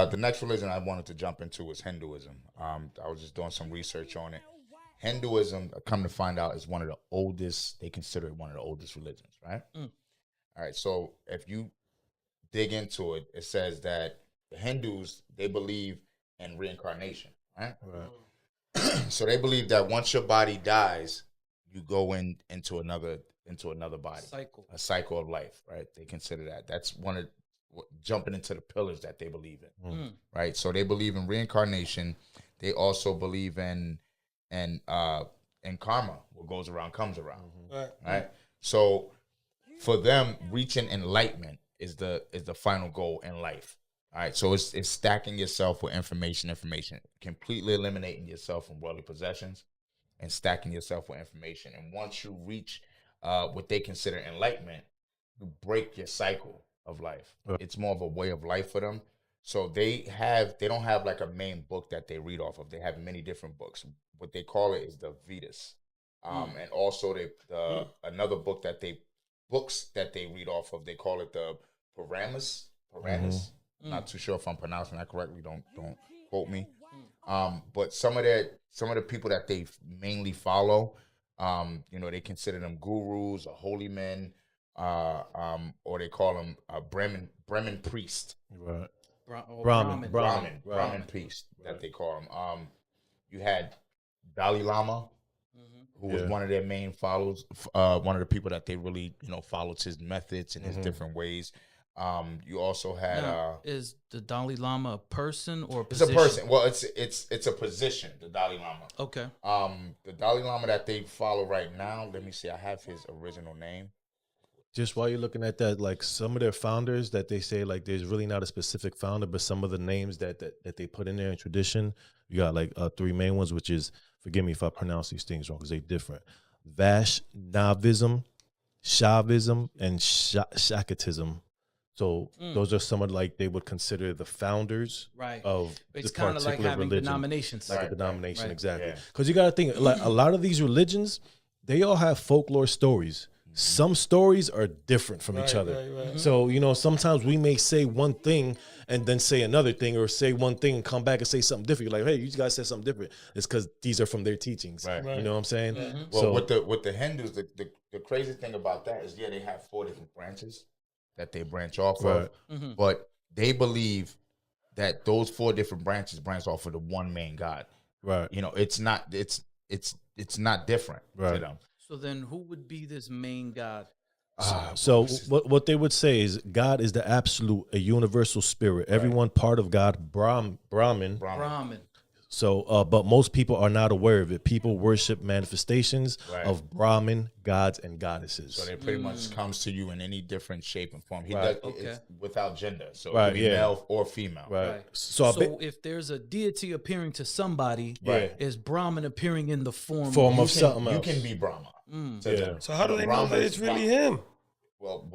The next religion I wanted to jump into was Hinduism. I was just doing some research on it. Hinduism, come to find out, is one of the oldest. They consider it one of the oldest religions, right? All right. So if you dig into it, it says that the Hindus, they believe in reincarnation, right? So they believe that once your body dies, you go into another body, a cycle of life, right? They consider that. That's one of jumping into the pillars that they believe in, right? So they believe in reincarnation. They also believe in karma. What goes around comes around, right? So for them, reaching enlightenment is the final goal in life. All right, so it's stacking yourself with information, completely eliminating yourself from worldly possessions, and stacking yourself with information. And once you reach what they consider enlightenment, you break your cycle of life. It's more of a way of life for them. So they don't have like a main book that they read off of. They have many different books. What they call it is the Vedas, and also another book that they read off of. They call it the Puranas. Not too sure if I'm pronouncing that correctly. Don't quote me. But some of the people that they mainly follow, they consider them gurus or holy men, or they call them Brahmin priest. Right. Brahmin priest that they call them. You had Dalai Lama, who was one of their main followers, one of the people that they really followed his methods and his different ways. You also had is the Dalai Lama a person or a position? It's a person. Well, it's a position, the Dalai Lama. Okay. The Dalai Lama that they follow right now, let me see, I have his original name. Just while you're looking at that, like some of their founders that they say like there's really not a specific founder, but some of the names that they put in there in tradition, you got like three main ones, which is, forgive me if I pronounce these things wrong because they're different: Vaishnavism, Shaivism, and Shaktism. So those are some of like they would consider the founders of it's the kind of like having religion. denominations, like a denomination, right. exactly. Because you got to think, like a lot of these religions, they all have folklore stories. Some stories are different from each other. So, sometimes we may say one thing and then say another thing, or say one thing and come back and say something different. You're like, hey, you guys said something different. It's because these are from their teachings. Right. You know what I'm saying? Well, so, with the Hindus, the crazy thing about that is, they have 4 different branches that they branch off of. But they believe that those 4 different branches branch off of the one main God. Right. It's not different to them. So then who would be this main God? So what they would say is God is the absolute, a universal spirit. Everyone part of God, Brahman. So, but most people are not aware of it. People worship manifestations of Brahmin gods and goddesses. So they pretty much comes to you in any different shape and form. He does it's without gender. So it could be male or female. Right. So if there's a deity appearing to somebody, is Brahman appearing in the form of something else? You can be Brahma. So how do they know that it's really him? Well,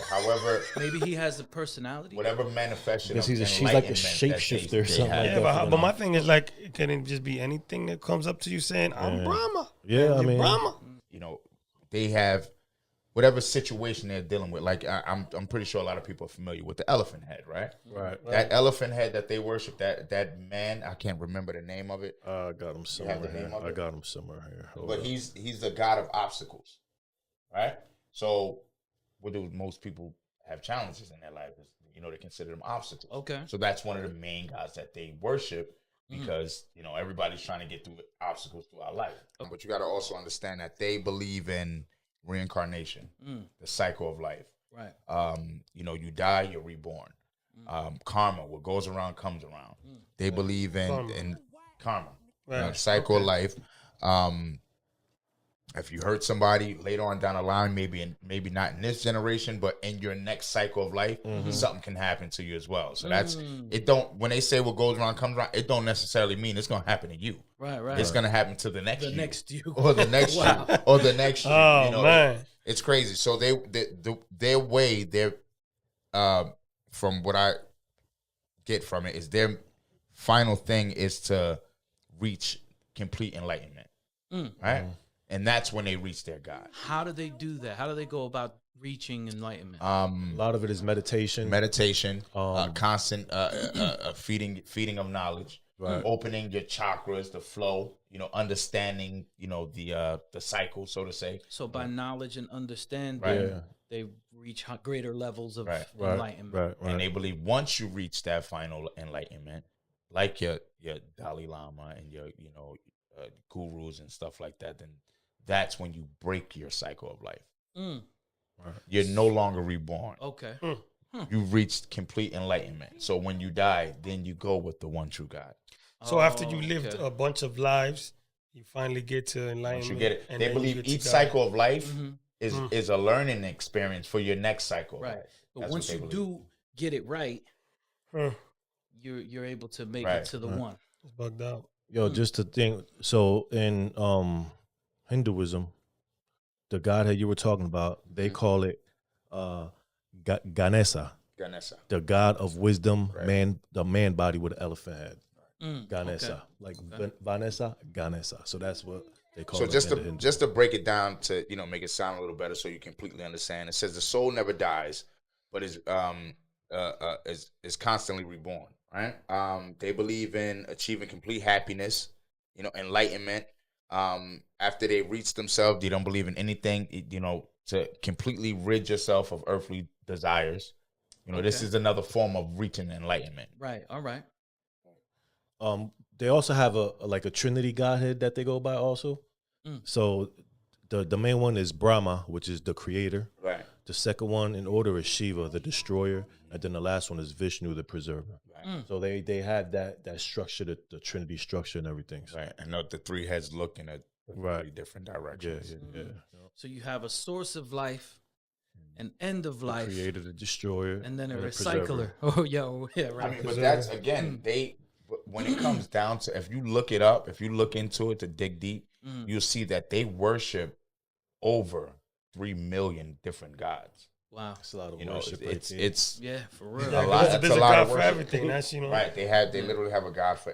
however, maybe he has a personality. Whatever manifestation. Because she's like a shapeshifter or something. But my thing is like, can it just be anything that comes up to you saying, "I'm Brahma"? Yeah, I mean, Brahma. They have whatever situation they're dealing with. Like I'm pretty sure a lot of people are familiar with the elephant head, right? Right. That elephant head that they worship, that man, I can't remember the name of it. I got him somewhere here. I got him somewhere here. But he's the god of obstacles, right? So what do most people have challenges in their life? They consider them obstacles. Okay. So that's one of the main gods that they worship because, everybody's trying to get through obstacles through our life. Okay. But you got to also understand that they believe in reincarnation, the cycle of life. Right. You die, you're reborn. Karma, what goes around comes around. They believe in karma, cycle of life. If you hurt somebody later on down the line, maybe not in this generation, but in your next cycle of life, something can happen to you as well. So that's it. When they say what goes around comes around, it don't necessarily mean it's gonna happen to you. Right. It's gonna happen to the next you, or the next you, or the next you. Oh man, it's crazy. So their way, from what I get from it, is their final thing is to reach complete enlightenment. Right. And that's when they reach their God. How do they do that? How do they go about reaching enlightenment? A lot of it is meditation. Constant feeding of knowledge, opening your chakras, the flow, understanding, the cycle, so to say. So by knowledge and understanding, they reach greater levels of enlightenment. Right. And they believe once you reach that final enlightenment, like your Dalai Lama and your gurus and stuff like that, then that's when you break your cycle of life. You're no longer reborn. Okay. You've reached complete enlightenment. So when you die, then you go with the one true God. So after you lived a bunch of lives, you finally get to enlightenment. Once you get it, they believe each cycle of life is a learning experience for your next cycle. Right. But once you do get it right, you're able to make it to the one. It's bugged out. Yo, just to think. So in Hinduism, the Godhead you were talking about, they call it Ganesha. The God of wisdom, the man body with an elephant head. Ganesha. Vanessa, Ganesha. So that's what they call it. So just to break it down to, make it sound a little better so you completely understand. It says the soul never dies, but is constantly reborn, right? They believe in achieving complete happiness, enlightenment. After they reach themselves, they don't believe in anything, to completely rid yourself of earthly desires. This is another form of reaching enlightenment. Right. All right. They also have a Trinity Godhead that they go by also. So the main one is Brahma, which is the creator. Right. The second one in order is Shiva, the destroyer, and then the last one is Vishnu, the preserver. Right. So they have that structure, the Trinity structure and everything. So. Right. And the three heads look in a three different directions. Yeah. So you have a source of life, an end of life, the creator, the destroyer, and then a recycler. Right. But that's again, when it comes down to, if you look it up, if you look into it to dig deep, you'll see that they worship over 3 million different gods. Wow, it's a lot of worship. It's for real. A lot. There's a God for everything. That's right. They literally have a God for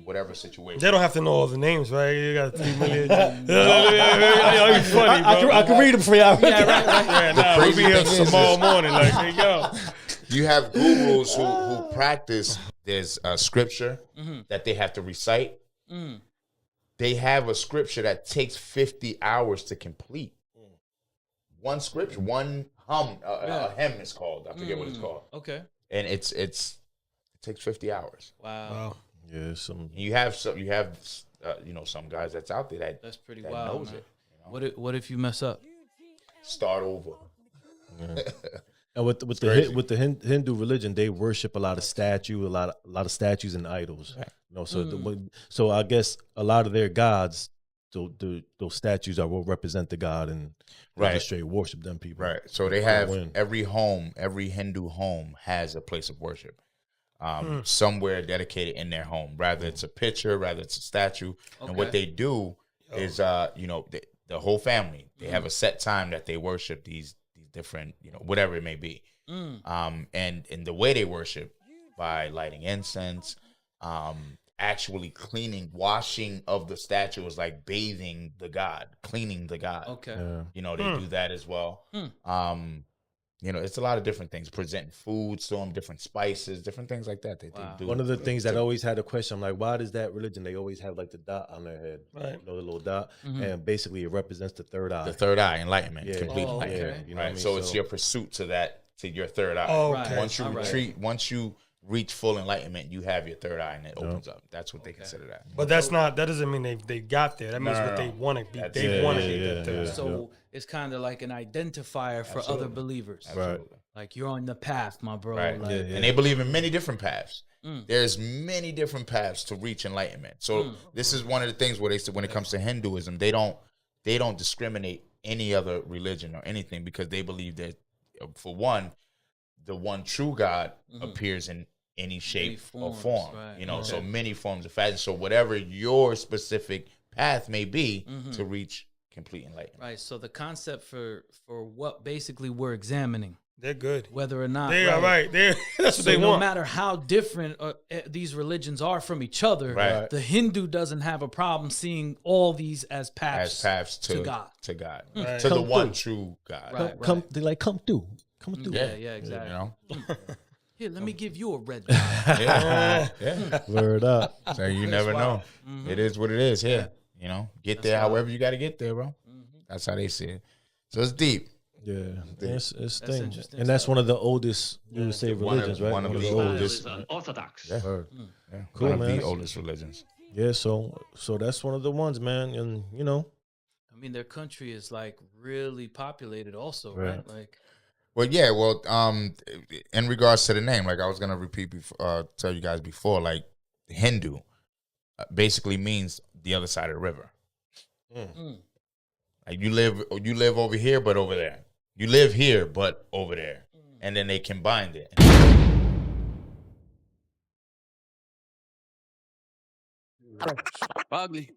whatever situation. They don't have to know all the names, right? You got 3 million. You're funny, bro. I can read them for y'all. We'll be here tomorrow morning. Like, there you go. You have gurus who practice. There's a scripture that they have to recite. They have a scripture that takes 50 hours to complete. One scripture, one a hymn is called. I forget what it's called. Okay. And it takes 50 hours. Wow. Yeah, you have some guys that's out there that's pretty that wild. knows man. it. What if you mess up? Start over. Yeah. And with the Hindu religion, they worship a lot of statues, a lot of statues and idols. Right. So I guess a lot of their gods, those statues will represent the god and just straight worship them people. Right. So they have every Hindu home has a place of worship. Somewhere dedicated in their home. Rather it's a picture, rather it's a statue. Okay. And what they do is the whole family, they have a set time that they worship these different, whatever it may be. And the way they worship, by lighting incense, actually washing of the statue is like bathing the god, cleaning the god. Okay. Yeah. They do that as well. It's a lot of different things. Presenting foods to them, different spices, different things like that. They do. One of the things that I always had a question, I'm like, why does that religion, they always have like the dot on their head, right? The little dot, and basically it represents the third eye. The third eye, enlightenment, complete enlightenment. enlightenment. Okay. Right. So it's your pursuit to your third eye. Oh, okay. Once you reach full enlightenment, you have your third eye and it opens up. That's what they consider that. But that doesn't mean they got there. That means what they want to be. They want to get that third eye. So it's kind of like an identifier for other believers. Absolutely. Right. Like, you're on the path, my bro. Right. Like, And they believe in many different paths. There's many different paths to reach enlightenment. So this is one of the things where they say when it comes to Hinduism, they don't discriminate any other religion or anything, because they believe that, for one, the one true God appears in any shape or form. Right. So many forms of fashion. So whatever your specific path may be to reach complete enlightenment. Right. So the concept for what basically we're examining They're good. Whether or not They are right. That's what they no want. matter how different these religions are from each other, Right. the Hindu doesn't have a problem seeing all these as paths to God. To God. Right. To the Come one through. true God. Right. Come through. Yeah, exactly. You know? Here, let me give you a red dot. Yeah. Word up. So you never know. It is what it is here. You know? Get there however you got to get there, bro. That's how they see it. So it's deep. Yeah, it's thing, interesting and that's stuff. one of the oldest, you would say, religions, right? One of the oldest. Orthodox. Yeah. Cool, One of man. the oldest religions. Yeah, so that's one of the ones, man, and you know, I mean, their country is like really populated, also, right? Like, Well, yeah. Well, in regards to the name, like I was gonna repeat before, tell you guys before, like Hindu basically means the other side of the river. Like you live over here, but over there. You live here, but over there, and then they combined it. Ugly.